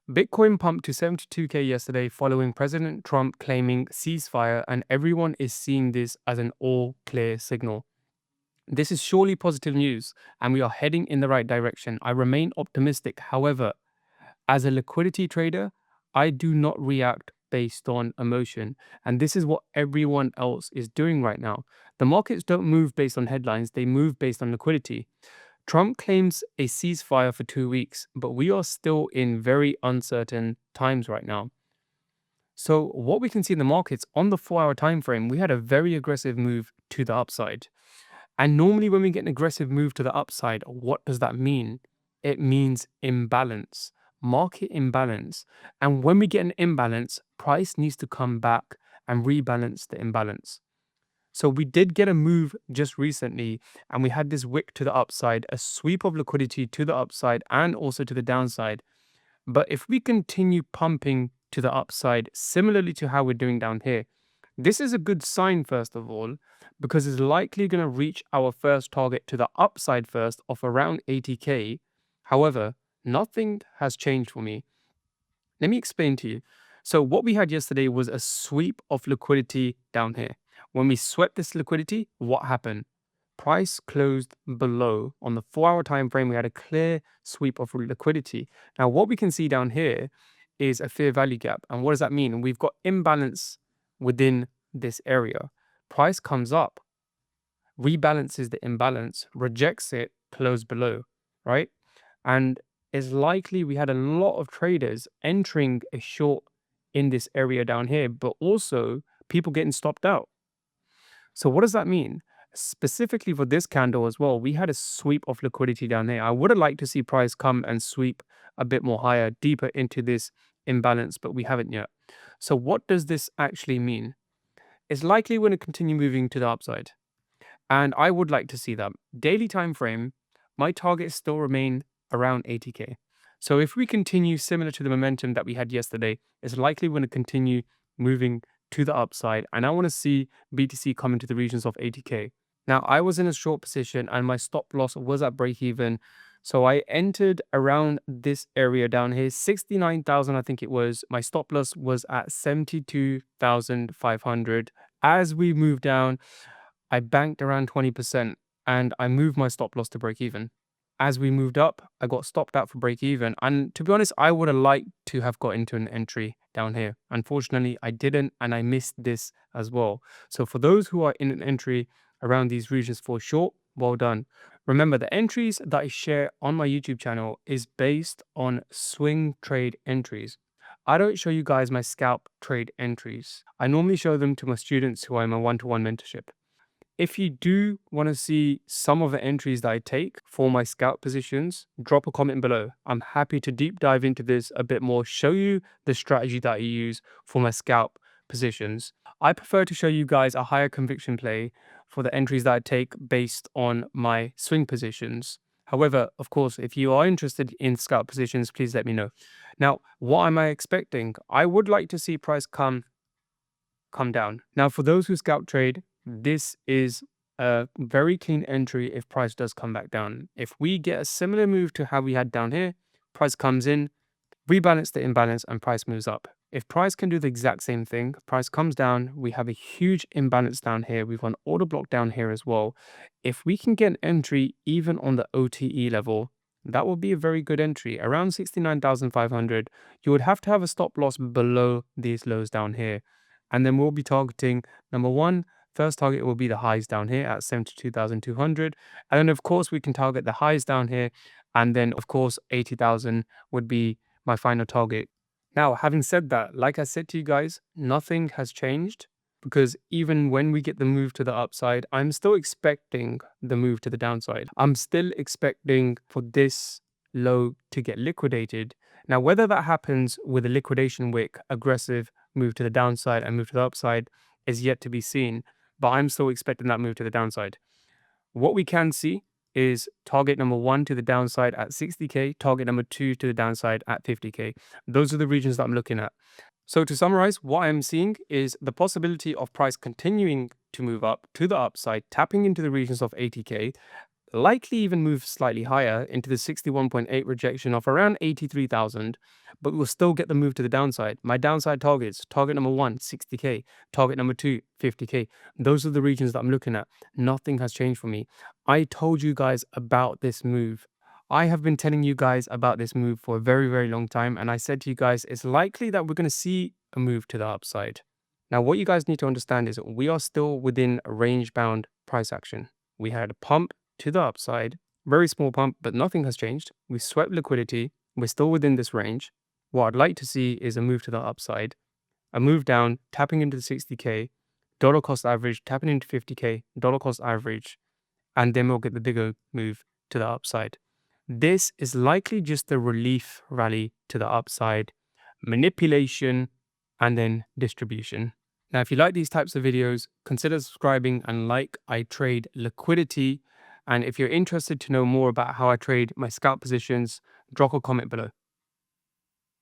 Bitcoin pumped to 72K yesterday following President Trump claiming ceasefire, and everyone is seeing this as an all clear signal. This is surely positive news, and we are heading in the right direction. I remain optimistic. However, as a liquidity trader, I do not react based on emotion. And this is what everyone else is doing right now. The markets don't move based on headlines, they move based on liquidity. Trump claims a ceasefire for 2 weeks, but we are still in very uncertain times right now. So what we can see in the markets on the 4-hour time frame, we had a very aggressive move to the upside. And normally when we get an aggressive move to the upside, what does that mean? It means imbalance, market imbalance. And when we get an imbalance, price needs to come back and rebalance the imbalance. So we did get a move just recently, and we had this wick to the upside, a sweep of liquidity to the upside and also to the downside. But if we continue pumping to the upside, similarly to how we're doing down here, this is a good sign, first of all, because it's likely going to reach our first target to the upside first of around 80K. However, nothing has changed for me. Let me explain to you. So what we had yesterday was a sweep of liquidity down here. When we swept this liquidity, what happened? Price closed below. On the 4-hour time frame, we had a clear sweep of liquidity. Now, what we can see down here is a fair value gap. And what does that mean? We've got imbalance within this area. Price comes up, rebalances the imbalance, rejects it, close below, right? And it's likely we had a lot of traders entering a short in this area down here, but also people getting stopped out. So what does that mean? Specifically for this candle as well, we had a sweep of liquidity down there. I would have liked to see price come and sweep a bit more higher, deeper into this imbalance, but we haven't yet. So what does this actually mean? It's likely we're going to continue moving to the upside. And I would like to see that. Daily time frame, my targets still remain around 80K. So if we continue similar to the momentum that we had yesterday, it's likely we're going to continue moving to the upside. And I want to see BTC come into the regions of 80K. Now, I was in a short position and my stop loss was at break even. So I entered around this area down here, 69,000, I think it was. My stop loss was at 72,500. As we move down, I banked around 20% and I moved my stop loss to break even. As we moved up, I got stopped out for break even. And to be honest, I would have liked to have got into an entry down here. Unfortunately, I didn't, and I missed this as well. So for those who are in an entry around these regions for short, well done. Remember, the entries that I share on my YouTube channel is based on swing trade entries. I don't show you guys my scalp trade entries. I normally show them to my students who are in my one-to-one mentorship. If you do want to see some of the entries that I take for my scalp positions, drop a comment below. I'm happy to deep dive into this a bit more, show you the strategy that I use for my scalp positions. I prefer to show you guys a higher conviction play for the entries that I take based on my swing positions. However, of course, if you are interested in scalp positions, please let me know. Now, what am I expecting? I would like to see price come down. Now, for those who scalp trade, this is a very clean entry if price does come back down. If we get a similar move to how we had down here, price comes in, rebalance the imbalance, and price moves up. If price can do the exact same thing, price comes down, we have a huge imbalance down here. We've got an order block down here as well. If we can get an entry even on the OTE level, that would be a very good entry. Around 69,500, you would have to have a stop loss below these lows down here. And then we'll be targeting, number one, first target will be the highs down here at 72,200. And then, of course, we can target the highs down here. And then, of course, 80,000 would be my final target. Now, having said that, like I said to you guys, nothing has changed because even when we get the move to the upside, I'm still expecting the move to the downside. I'm still expecting for this low to get liquidated. Now, whether that happens with a liquidation wick, aggressive move to the downside and move to the upside is yet to be seen, but I'm still expecting that move to the downside. What we can see is target number 1 to the downside at 60K, target number 2 to the downside at 50K. Those are the regions that I'm looking at. So to summarize, what I'm seeing is the possibility of price continuing to move up to the upside, tapping into the regions of 80K, likely even move slightly higher into the 61.8 rejection of around 83,000, but we'll still get the move to the downside. My downside targets, target number 1, 60K, target number 2, 50K. Those are the regions that I'm looking at. Nothing has changed for me. I told you guys about this move. I have been telling you guys about this move for a very, very long time, and I said to you guys, it's likely that we're going to see a move to the upside. Now, what you guys need to understand is we are still within a range-bound price action. We had a pump to the upside, very small pump, but nothing has changed. We swept liquidity. We're still within this range. What I'd like to see is a move to the upside, a move down, tapping into the 60K, dollar cost average, tapping into 50K, dollar cost average, and then we'll get the bigger move to the upside. This is likely just a relief rally to the upside, manipulation, and then distribution. Now, if you like these types of videos, consider subscribing and like. I trade liquidity. And if you're interested to know more about how I trade my scalp positions, drop a comment below.